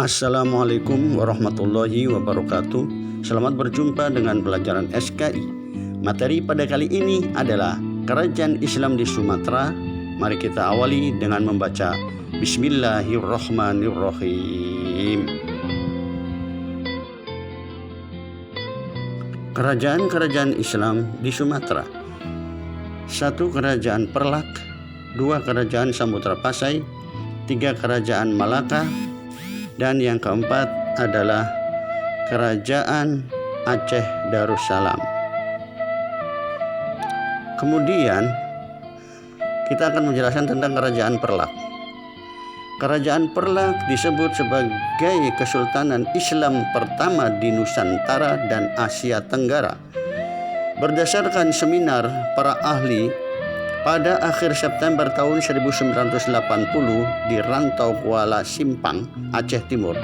Assalamualaikum warahmatullahi wabarakatuh. Selamat berjumpa dengan pelajaran SKI. Materi pada kali ini adalah Kerajaan Islam di Sumatera. Mari kita awali dengan membaca Bismillahirrahmanirrahim. Kerajaan-kerajaan Islam di Sumatera. 1. Kerajaan Perlak, 2. Kerajaan Samudra Pasai, 3. Kerajaan Malaka, dan yang keempat adalah Kerajaan Aceh Darussalam. Kemudian kita akan menjelaskan tentang Kerajaan Perlak. Kerajaan Perlak disebut sebagai Kesultanan Islam pertama di Nusantara dan Asia Tenggara. Berdasarkan seminar para ahli pada akhir September tahun 1980 di Rantau Kuala Simpang, Aceh Timur,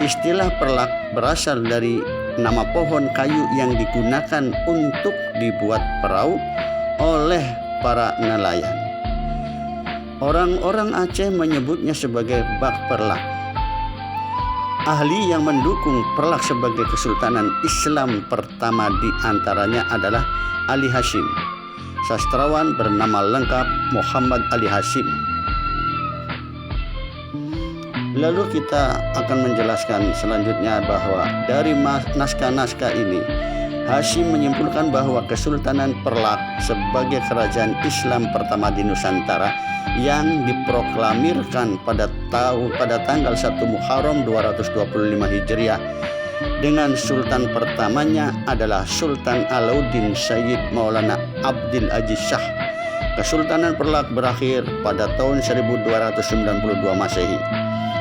istilah Perlak berasal dari nama pohon kayu yang digunakan untuk dibuat perahu oleh para nelayan. Orang-orang Aceh menyebutnya sebagai Bak Perlak. Ahli yang mendukung Perlak sebagai Kesultanan Islam pertama di antaranya adalah Ali Hasyim, sastrawan bernama lengkap Muhammad Ali Hasyim. Lalu kita akan menjelaskan selanjutnya bahwa dari naskah-naskah ini Hasyim menyimpulkan bahwa Kesultanan Perlak sebagai kerajaan Islam pertama di Nusantara yang diproklamirkan pada tanggal 1 Muharram 225 Hijriah dengan sultan pertamanya adalah Sultan Alauddin Sayyid Maulana Abdul Aziz Shah. Kesultanan Perlak berakhir pada tahun 1292 Masehi.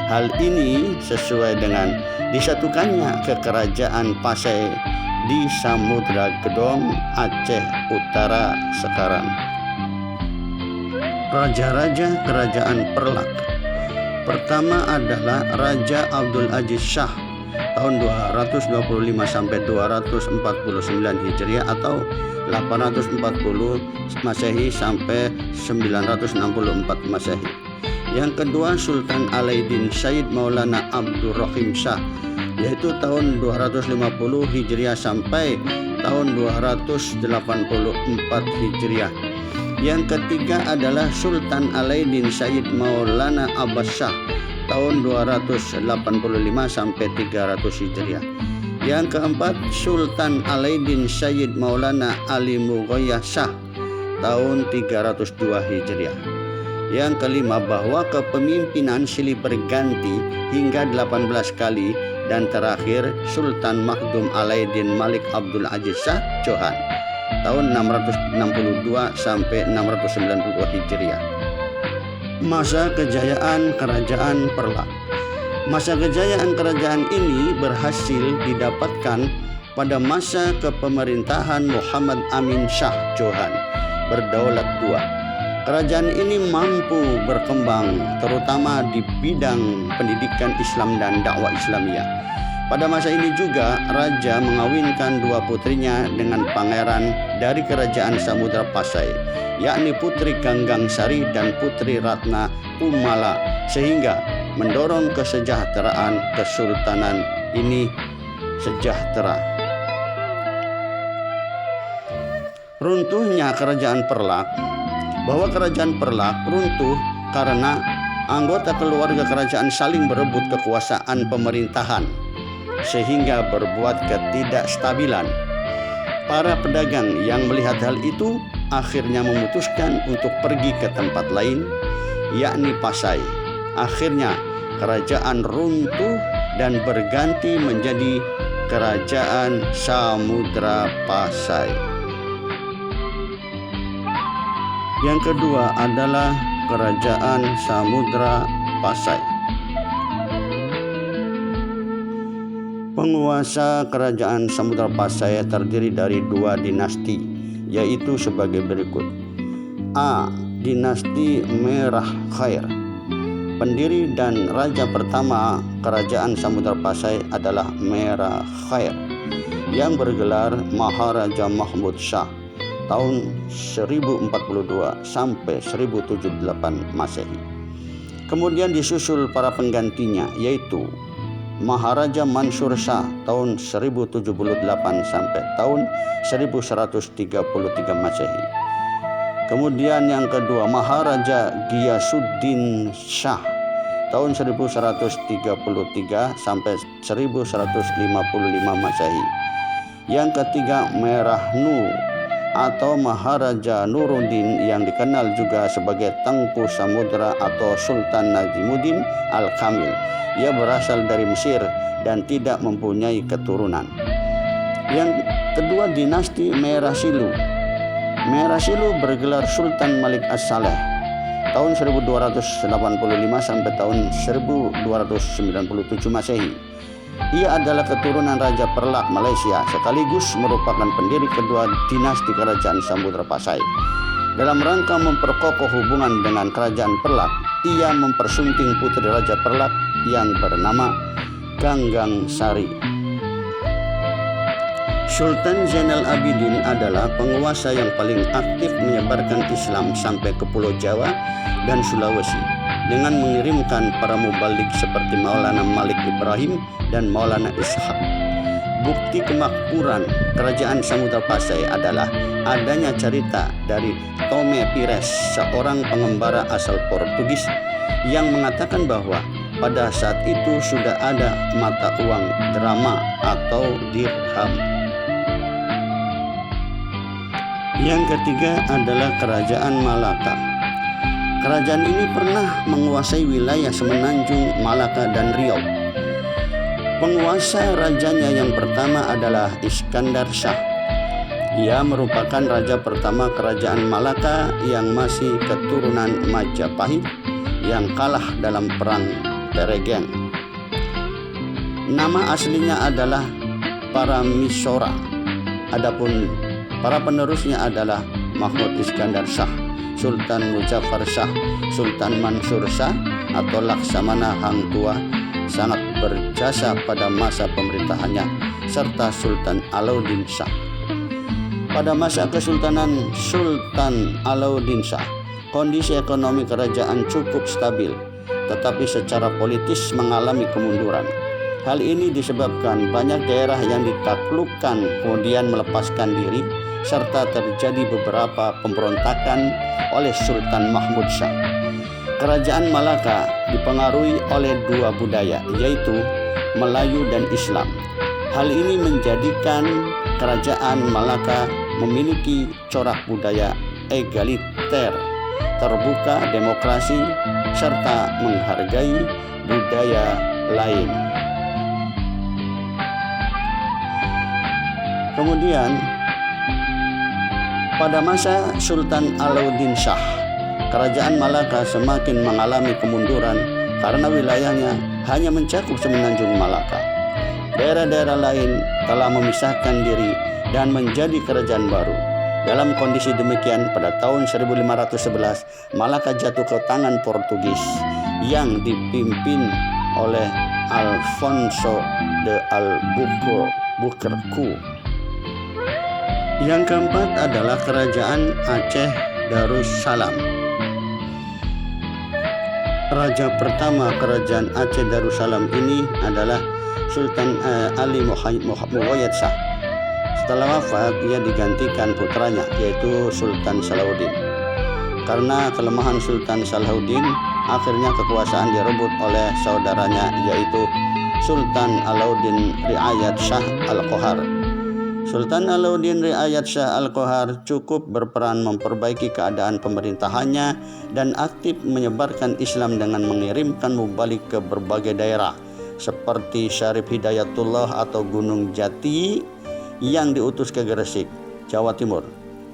Hal ini sesuai dengan disatukannya ke Kerajaan Pasai di Samudra Gedong, Aceh Utara sekarang. Raja-raja Kerajaan Perlak. Pertama adalah Raja Abdul Aziz Shah tahun 225 sampai 249 Hijriah atau 840 Masehi sampai 964 Masehi. Yang kedua Sultan Alauddin Sayyid Maulana Abdul Rahim Shah yaitu tahun 250 Hijriah sampai tahun 284 Hijriah. Yang ketiga adalah Sultan Alauddin Sayyid Maulana Abbas Shah tahun 285 sampai 300 Hijriah. Yang keempat Sultan Alauddin Sayyid Maulana Ali Mughayyah Shah tahun 302 Hijriah. Yang kelima bahwa kepemimpinan silih berganti hingga 18 kali. Dan terakhir Sultan Makhdum Alauddin Malik Abdul Aziz Shah Johan tahun 662 sampai 692 Hijriah. Masa kejayaan Kerajaan Perlak. Masa kejayaan kerajaan ini berhasil didapatkan pada masa kepemerintahan Muhammad Amin Shah Johan Berdaulat II. Kerajaan ini mampu berkembang terutama di bidang pendidikan Islam dan dakwah Islamiyah. Pada masa ini juga raja mengawinkan dua putrinya dengan pangeran dari Kerajaan Samudra Pasai, yakni Putri Ganggang Sari dan Putri Ratna Umala, sehingga mendorong kesejahteraan kesultanan ini sejahtera. Runtuhnya Kerajaan Perlak. Bahwa Kerajaan Perlak runtuh karena anggota keluarga kerajaan saling berebut kekuasaan pemerintahan sehingga berbuat ketidakstabilan. Para pedagang yang melihat hal itu akhirnya memutuskan untuk pergi ke tempat lain, yakni Pasai. Akhirnya kerajaan runtuh dan berganti menjadi Kerajaan Samudra Pasai. Yang kedua adalah Kerajaan Samudra Pasai. Penguasa Kerajaan Samudra Pasai terdiri dari dua dinasti, yaitu sebagai berikut. A. Dinasti Merah Khair. Pendiri dan raja pertama Kerajaan Samudra Pasai adalah Merah Khair yang bergelar Maharaja Mahmud Shah tahun 1042 sampai 1078 Masehi. Kemudian disusul para penggantinya, yaitu Maharaja Mansur Shah tahun 1078 sampai tahun 1133 Masehi. Kemudian yang kedua Maharaja Ghiyasuddin Shah tahun 1133 sampai 1155 Masehi. Yang ketiga Merahnu atau Maharaja Nuruddin yang dikenal juga sebagai Tengku Samudra atau Sultan Najimuddin Al-Kamil. Ia berasal dari Mesir dan tidak mempunyai keturunan. Yang kedua dinasti Merah Silu. Merah Silu bergelar Sultan Malik As-Saleh tahun 1285 sampai tahun 1297 Masehi. Ia adalah keturunan Raja Perlak Malaysia sekaligus merupakan pendiri kedua dinasti Kerajaan Samudra Pasai. Dalam rangka memperkokoh hubungan dengan Kerajaan Perlak, ia mempersunting putri Raja Perlak yang bernama Ganggang Sari. Sultan Zainal Abidin adalah penguasa yang paling aktif menyebarkan Islam sampai ke Pulau Jawa dan Sulawesi dengan mengirimkan para mubalik seperti Maulana Malik Ibrahim dan Maulana Ishaq. Bukti kemakmuran Kerajaan Samudra Pasai adalah adanya cerita dari Tome Pires, seorang pengembara asal Portugis, yang mengatakan bahwa pada saat itu sudah ada mata uang drama atau dirham. Yang ketiga adalah Kerajaan Malaka. Kerajaan ini pernah menguasai wilayah semenanjung Malaka dan Riau. Penguasa rajanya yang pertama adalah Iskandar Shah. Ia merupakan raja pertama Kerajaan Malaka yang masih keturunan Majapahit yang kalah dalam perang Teregeng. Nama aslinya adalah Paramisora. Adapun para penerusnya adalah Mahmud Iskandar Shah, Sultan Muzaffar Shah, Sultan Mansur Shah atau Laksamana Hang Tua sangat berjasa pada masa pemerintahannya, serta Sultan Alauddin Shah. Pada masa Kesultanan Sultan Alauddin Shah, kondisi ekonomi kerajaan cukup stabil, tetapi secara politis mengalami kemunduran. Hal ini disebabkan banyak daerah yang ditaklukkan kemudian melepaskan diri, serta terjadi beberapa pemberontakan oleh Sultan Mahmud Shah. Kerajaan Malaka dipengaruhi oleh dua budaya, yaitu Melayu dan Islam. Hal ini menjadikan Kerajaan Malaka memiliki corak budaya egaliter, terbuka, demokrasi, serta menghargai budaya lain. Kemudian pada masa Sultan Alauddin Shah, Kerajaan Malaka semakin mengalami kemunduran karena wilayahnya hanya mencakup semenanjung Malaka. Daerah-daerah lain telah memisahkan diri dan menjadi kerajaan baru. Dalam kondisi demikian, pada tahun 1511, Malaka jatuh ke tangan Portugis yang dipimpin oleh Alfonso de Albuquerque. Yang keempat adalah Kerajaan Aceh Darussalam. Raja pertama Kerajaan Aceh Darussalam ini adalah Sultan Ali Muhayyad Shah. Setelah wafat, ia digantikan putranya, yaitu Sultan Salahuddin. Karena kelemahan Sultan Salahuddin, akhirnya kekuasaan direbut oleh saudaranya, yaitu Sultan Alauddin Riayat Shah Al-Qohar. Sultan Alauddin Riayat Shah Al-Qohar cukup berperan memperbaiki keadaan pemerintahannya dan aktif menyebarkan Islam dengan mengirimkan mubalik ke berbagai daerah seperti Syarif Hidayatullah atau Gunung Jati yang diutus ke Gresik, Jawa Timur.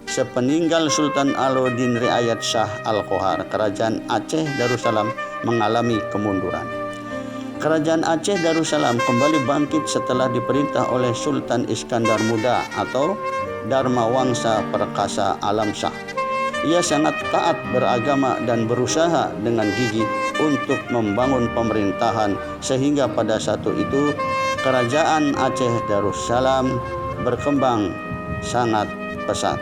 Sepeninggal Sultan Alauddin Riayat Shah Al-Qohar, Kerajaan Aceh Darussalam mengalami kemunduran. Kerajaan Aceh Darussalam kembali bangkit setelah diperintah oleh Sultan Iskandar Muda atau Dharma Wangsa Perkasa Alam Shah. Ia sangat taat beragama dan berusaha dengan gigih untuk membangun pemerintahan, sehingga pada saat itu Kerajaan Aceh Darussalam berkembang sangat pesat.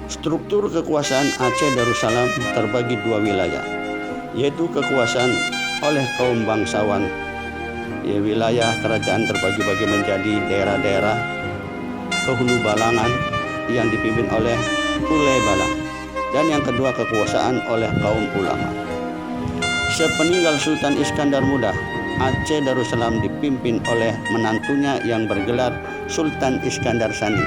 Struktur kekuasaan Aceh Darussalam terbagi dua wilayah, yaitu kekuasaan oleh kaum bangsawan. Wilayah kerajaan terbagi-bagi menjadi daerah-daerah kehulu balangan yang dipimpin oleh Ulai Balang. Dan yang kedua, kekuasaan oleh kaum ulama. Sepeninggal Sultan Iskandar Muda, Aceh Darussalam dipimpin oleh menantunya yang bergelar Sultan Iskandar Sani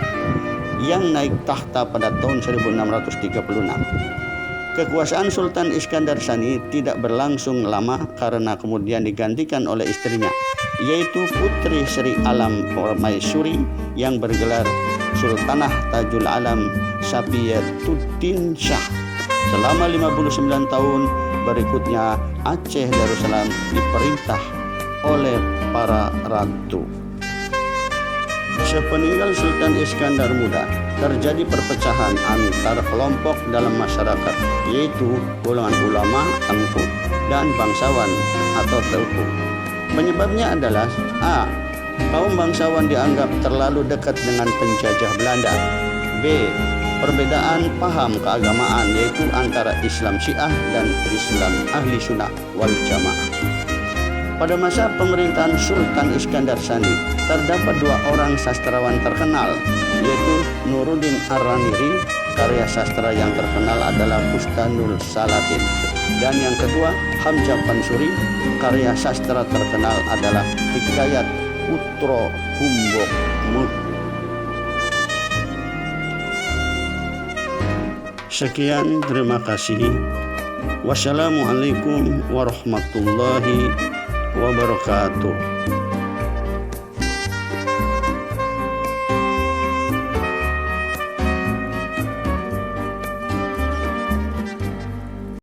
yang naik tahta pada tahun 1636. Kekuasaan Sultan Iskandar Sani tidak berlangsung lama karena kemudian digantikan oleh istrinya, yaitu Putri Sri Alam Permaisuri yang bergelar Sultanah Tajul Alam Safiyatuddin Shah. Selama 59 tahun berikutnya Aceh Darussalam diperintah oleh para ratu. Sepeninggal Sultan Iskandar Muda, terjadi perpecahan antar kelompok dalam masyarakat, yaitu golongan ulama, tengku, dan bangsawan atau teuku. Penyebabnya adalah A. Kaum bangsawan dianggap terlalu dekat dengan penjajah Belanda. B. Perbedaan paham keagamaan, yaitu antara Islam Syiah dan Islam Ahli Sunnah wal Jamaah. Pada masa pemerintahan Sultan Iskandar Sani, terdapat dua orang sastrawan terkenal, yaitu Nuruddin Ar-Raniri, karya sastra yang terkenal adalah Bustanul Salatin, dan yang kedua Hamzah Pansuri, karya sastra terkenal adalah Hikayat Putra Humbok Mut. Sekian, terima kasih. Wassalamualaikum warahmatullahi wabarakatuh.